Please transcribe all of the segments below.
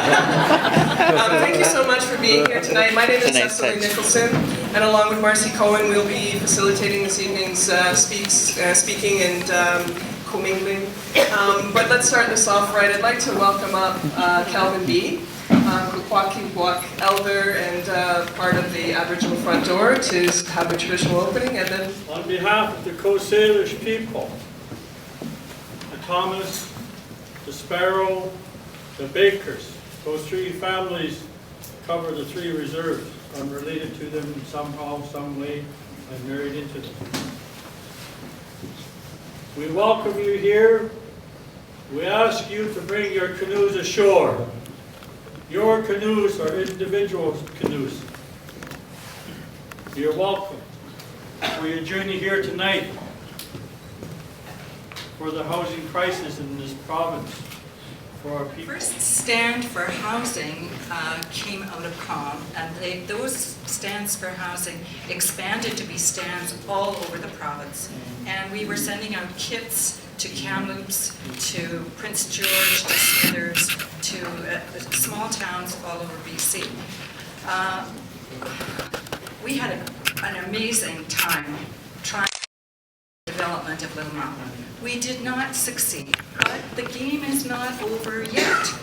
Thank you so much for being here tonight. My name is Cecily Nicholson, and along with Marcy Cohen, we'll be facilitating this evening's speaking and commingling. But let's start this off right. I'd like to welcome up Calvin B., Kukwakiwak elder and part of the Aboriginal Front Door, to have a traditional opening, and then... On behalf of the Coast Salish people, the Thomas, the Sparrow, the Bakers, those three families cover the three reserves. I'm related to them somehow, some way. I'm married into them. We welcome you here. We ask you to bring your canoes ashore. Your canoes are individual canoes. You're welcome for your journey here tonight for the housing crisis in this province for our people. First stand for housing came out of COM, and those stands for housing expanded to be stands all over the province. And we were sending out kits to Kamloops, to Prince George, to Smithers, to small towns all over BC. We had an amazing time trying the development of Little Mountain. We did not succeed, but the game is not over yet.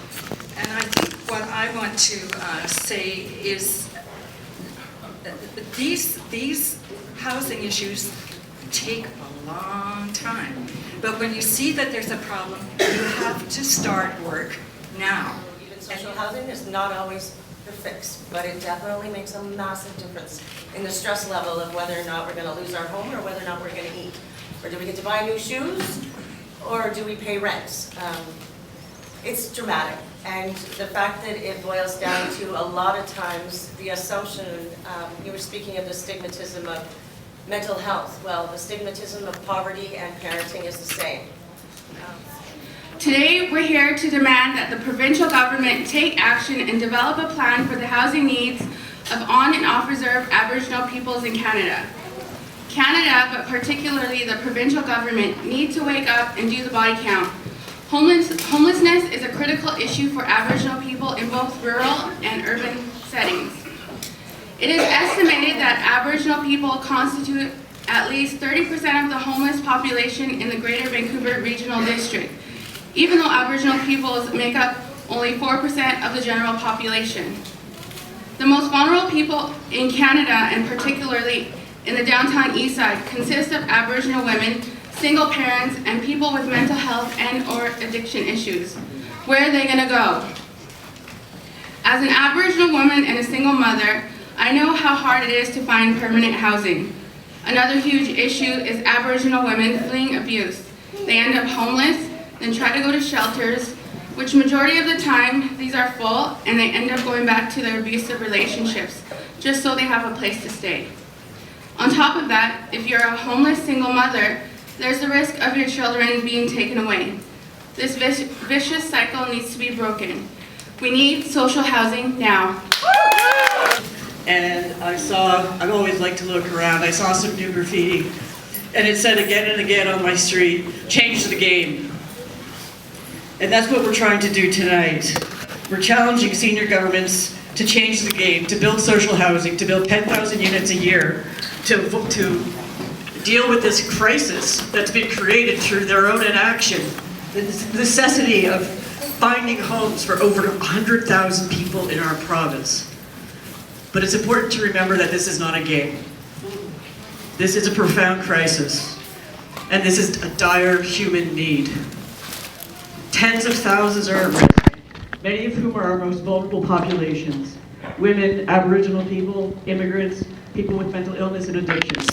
And I think what I want to say is these housing issues take a long time. But when you see that there's a problem, you have to start work now. Even social housing is not always the fix, but it definitely makes a massive difference in the stress level of whether or not we're going to lose our home or whether or not we're going to eat. Or do we get to buy new shoes, or do we pay rents? It's dramatic, and the fact that it boils down to a lot of times the assumption, you were speaking of the stigmatism of mental health. Well, the stigmatism of poverty and parenting is the same. Today, we're here to demand that the provincial government take action and develop a plan for the housing needs of on and off-reserve Aboriginal peoples in Canada. Canada, but particularly the provincial government, need to wake up and do the body count. Homelessness is a critical issue for Aboriginal people in both rural and urban settings. It is estimated that Aboriginal people constitute at least 30% of the homeless population in the Greater Vancouver Regional District, even though Aboriginal peoples make up only 4% of the general population. The most vulnerable people in Canada, and particularly in the downtown Eastside, consist of Aboriginal women, single parents, and people with mental health and or addiction issues. Where are they going to go? As an Aboriginal woman and a single mother, I know how hard it is to find permanent housing. Another huge issue is Aboriginal women fleeing abuse. They end up homeless, then try to go to shelters, which majority of the time, these are full, and they end up going back to their abusive relationships, just so they have a place to stay. On top of that, if you're a homeless single mother, there's the risk of your children being taken away. This vicious cycle needs to be broken. We need social housing now. And I've always liked to look around, I saw some new graffiti, and it said again and again on my street, change the game. And that's what we're trying to do tonight. We're challenging senior governments to change the game, to build social housing, to build 10,000 units a year, to deal with this crisis that's been created through their own inaction. The necessity of finding homes for over 100,000 people in our province. But it's important to remember that this is not a game. This is a profound crisis, and this is a dire human need. Tens of thousands are at risk, many of whom are our most vulnerable populations: women, Aboriginal people, immigrants, people with mental illness and addictions.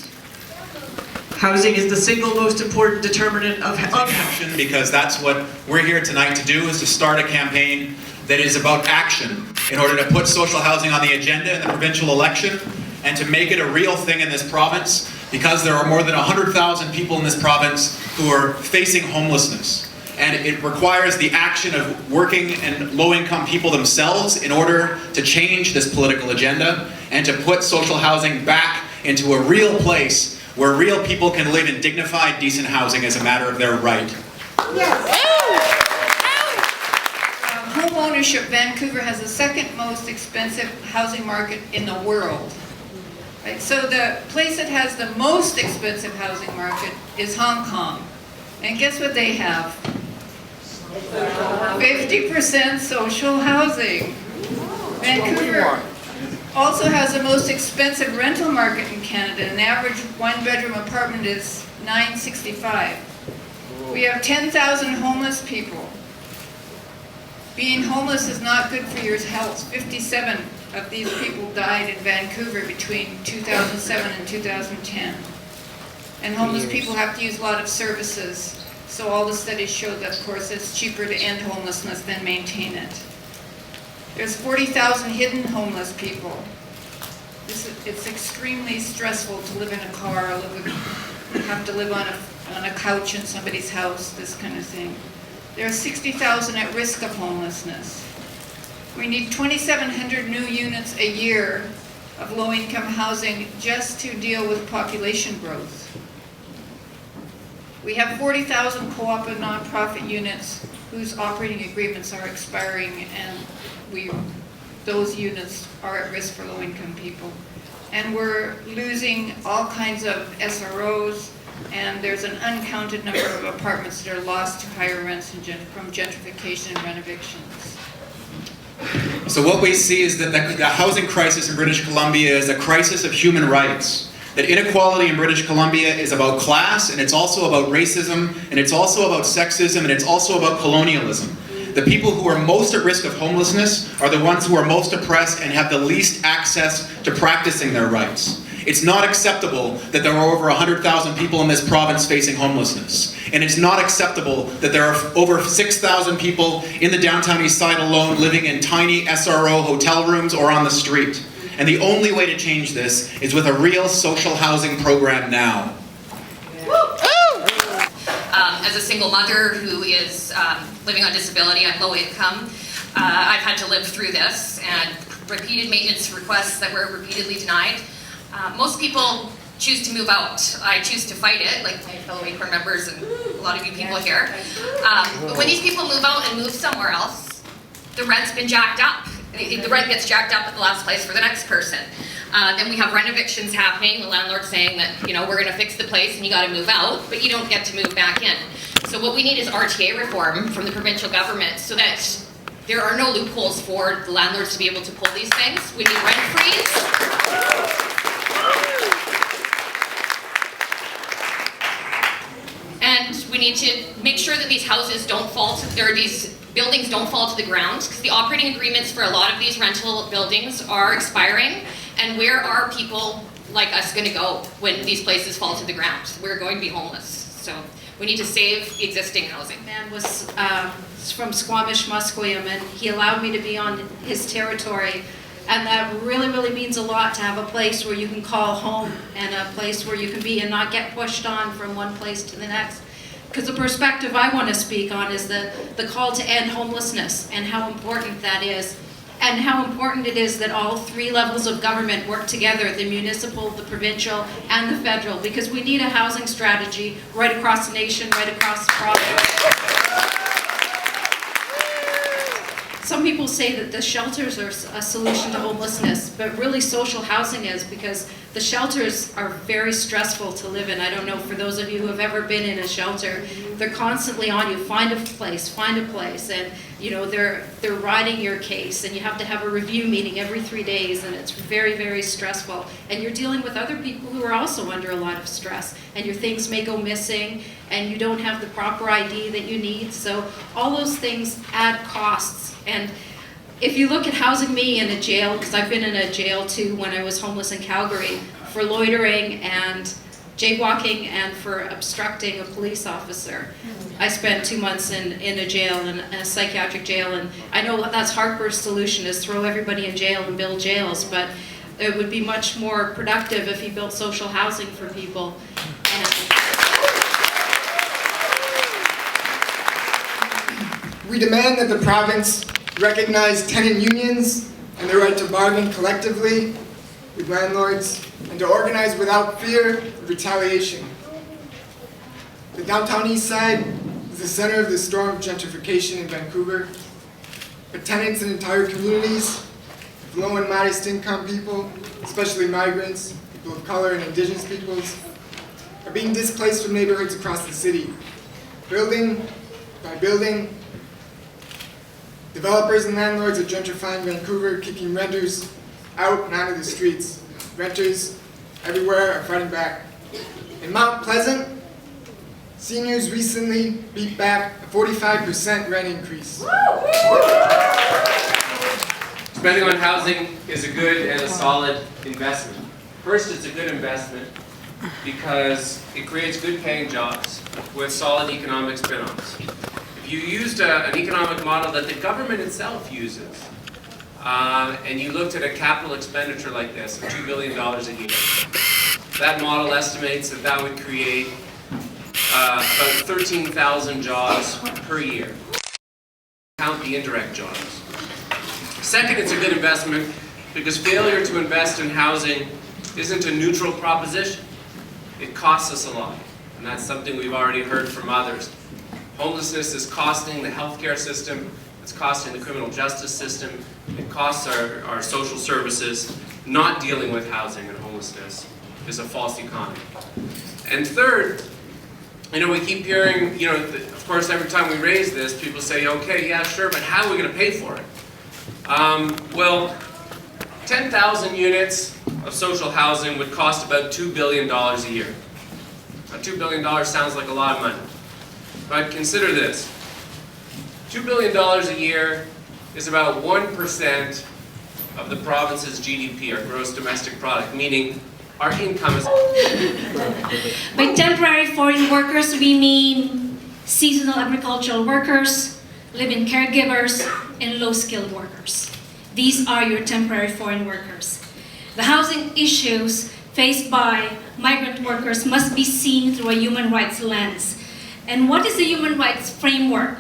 Housing is the single most important determinant of action, because that's what we're here tonight to do, is to start a campaign that is about action in order to put social housing on the agenda in the provincial election and to make it a real thing in this province, because there are more than 100,000 people in this province who are facing homelessness. And it requires the action of working and low-income people themselves in order to change this political agenda and to put social housing back into a real place where real people can live in dignified, decent housing as a matter of their right. Yes. home ownership, Vancouver has the second most expensive housing market in the world. Right? So the place that has the most expensive housing market is Hong Kong. And guess what they have? 50% social housing. Vancouver also has the most expensive rental market in Canada. An average one-bedroom apartment is $965. We have 10,000 homeless people. Being homeless is not good for your health. 57 of these people died in Vancouver between 2007 and 2010. And homeless people have to use a lot of services. So all the studies show that, of course, it's cheaper to end homelessness than maintain it. There's 40,000 hidden homeless people. It's extremely stressful to live in a car, have to live on a couch in somebody's house, this kind of thing. There are 60,000 at risk of homelessness. We need 2,700 new units a year of low-income housing just to deal with population growth. We have 40,000 co-op and nonprofit units whose operating agreements are expiring, and those units are at risk for low-income people. And we're losing all kinds of SROs, and there's an uncounted number of apartments that are lost to higher rents from gentrification and renovations. So what we see is that the housing crisis in British Columbia is a crisis of human rights. That inequality in British Columbia is about class, and it's also about racism, and it's also about sexism, and it's also about colonialism. The people who are most at risk of homelessness are the ones who are most oppressed and have the least access to practicing their rights. It's not acceptable that there are over 100,000 people in this province facing homelessness. And it's not acceptable that there are over 6,000 people in the downtown Eastside alone living in tiny SRO hotel rooms or on the street. And the only way to change this is with a real social housing program now. As a single mother who is living on disability, I'm low income, I've had to live through this and repeated maintenance requests that were repeatedly denied. Most people choose to move out. I choose to fight it, like my fellow Acorn members and a lot of you people here. But when these people move out and move somewhere else, the rent's been jacked up. The rent gets jacked up at the last place for the next person. Then we have rent evictions happening, the landlord saying that, you know, we're going to fix the place and you got to move out, but you don't get to move back in. So what we need is RTA reform from the provincial government so that there are no loopholes for the landlords to be able to pull these things. We need rent freeze. And we need to make sure that these houses don't fall to, these buildings don't fall to the ground, because the operating agreements for a lot of these rental buildings are expiring, and where are people like us going to go when these places fall to the ground? We're going to be homeless. So we need to save the existing housing. Man was from Squamish, Musqueam, and he allowed me to be on his territory. And that really, really means a lot to have a place where you can call home and a place where you can be and not get pushed on from one place to the next. Because the perspective I want to speak on is the call to end homelessness and how important that is, and how important it is that all three levels of government work together, the municipal, the provincial, and the federal, because we need a housing strategy right across the nation, right across the province. Some people say that the shelters are a solution to homelessness, but really social housing is, because the shelters are very stressful to live in. I don't know, for those of you who have ever been in a shelter, they're constantly on you, find a place, and you know, they're riding your case, and you have to have a review meeting every 3 days, and it's very, very stressful. And you're dealing with other people who are also under a lot of stress, and your things may go missing, and you don't have the proper ID that you need, so all those things add costs. And if you look at housing me in a jail, because I've been in a jail too when I was homeless in Calgary, for loitering and jaywalking and for obstructing a police officer. I spent 2 months in a jail, in a psychiatric jail, and I know that's Harper's solution, is throw everybody in jail and build jails, but it would be much more productive if he built social housing for people. We demand that the province recognize tenant unions and their right to bargain collectively with landlords and to organize without fear of retaliation. The downtown Eastside is the center of the storm of gentrification in Vancouver. but tenants and entire communities of low and modest income people, especially migrants, people of color, and indigenous peoples, are being displaced from neighborhoods across the city. Building by building, developers and landlords are gentrifying Vancouver, kicking renters out and onto the streets. Renters everywhere are fighting back. In Mount Pleasant, seniors recently beat back a 45% rent increase. Spending on housing is a good and a solid investment. First, it's a good investment because it creates good paying jobs with solid economic spin-offs. If you used an economic model that the government itself uses, and you looked at a capital expenditure like this of $2 billion a year, that model estimates that that would create about 13,000 jobs per year. Count the indirect jobs. Second, it's a good investment because failure to invest in housing isn't a neutral proposition. It costs us a lot, and that's something we've already heard from others. Homelessness is costing the healthcare system, it's costing the criminal justice system, it costs our social services. Not dealing with housing and homelessness is a false economy. And third, we keep hearing, of course, every time we raise this, people say, okay, yeah, sure, but how are we going to pay for it? Well, 10,000 units of social housing would cost about $2 billion a year. Now, $2 billion sounds like a lot of money, but consider this. $2 billion a year is about 1% of the province's GDP, our gross domestic product, meaning our income is... By temporary foreign workers, we mean seasonal agricultural workers, live-in caregivers, and low-skilled workers. These are your temporary foreign workers. The housing issues faced by migrant workers must be seen through a human rights lens. And what is the human rights framework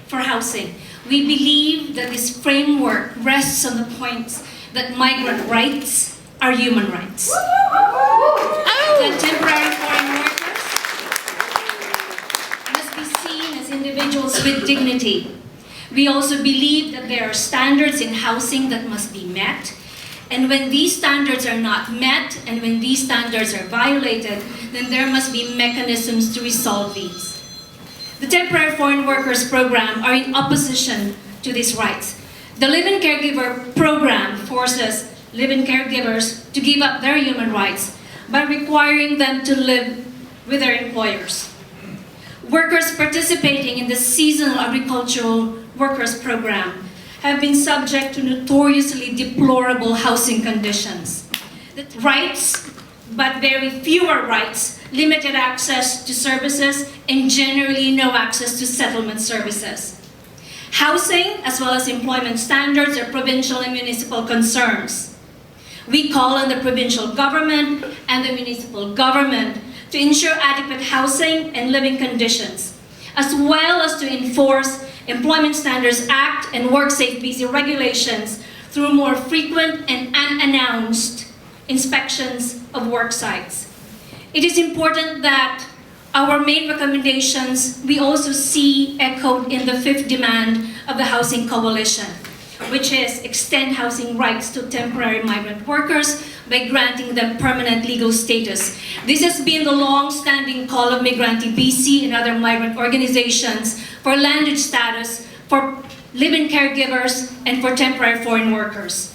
for housing? We believe that this framework rests on the points that migrant rights are human rights. That temporary foreign workers must be seen as individuals with dignity. We also believe that there are standards in housing that must be met. And when these standards are not met, and when these standards are violated, then there must be mechanisms to resolve these. The temporary foreign workers program are in opposition to these rights. The live-in caregiver program forces live-in caregivers to give up their human rights by requiring them to live with their employers. Workers participating in the seasonal agricultural workers program have been subject to notoriously deplorable housing conditions. Rights, but very fewer rights, limited access to services, and generally no access to settlement services. Housing, as well as employment standards, are provincial and municipal concerns. We call on the provincial government and the municipal government to ensure adequate housing and living conditions, as well as to enforce Employment Standards Act and WorkSafe BC regulations through more frequent and unannounced inspections of work sites. It is important that our main recommendations we also see echoed in the fifth demand of the Housing Coalition, which is extend housing rights to temporary migrant workers by granting them permanent legal status. This has been the long-standing call of Migranti BC and other migrant organizations for landed status, for live-in caregivers, and for temporary foreign workers.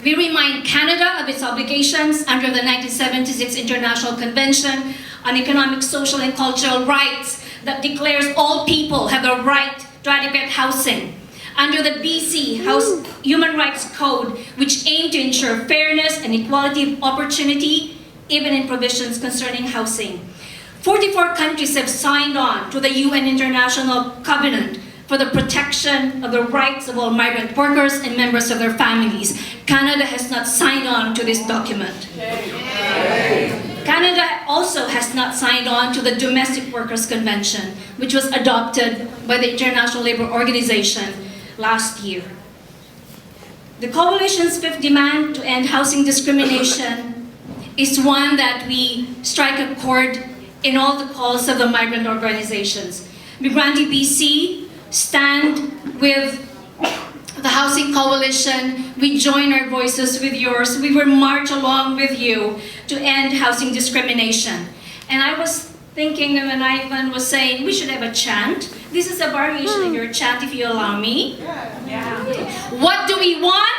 We remind Canada of its obligations under the 1976 International Convention on Economic, Social, and Cultural Rights that declares all people have the right to adequate housing. Under the BC Human Rights Code, which aim to ensure fairness and equality of opportunity, even in provisions concerning housing. 44 countries have signed on to the UN International Covenant for the protection of the rights of all migrant workers and members of their families. Canada has not signed on to this document. Canada also has not signed on to the Domestic Workers Convention, which was adopted by the International Labour Organization last year. The Coalition's fifth demand to end housing discrimination is one that we strike a chord in all the calls of the migrant organizations. Migranti BC stand with the Housing Coalition. We join our voices with yours. We will march along with you to end housing discrimination. And I was thinking when Ivan was saying we should have a chant. This is a variation of your chant, if you allow me. Yeah. What do we want?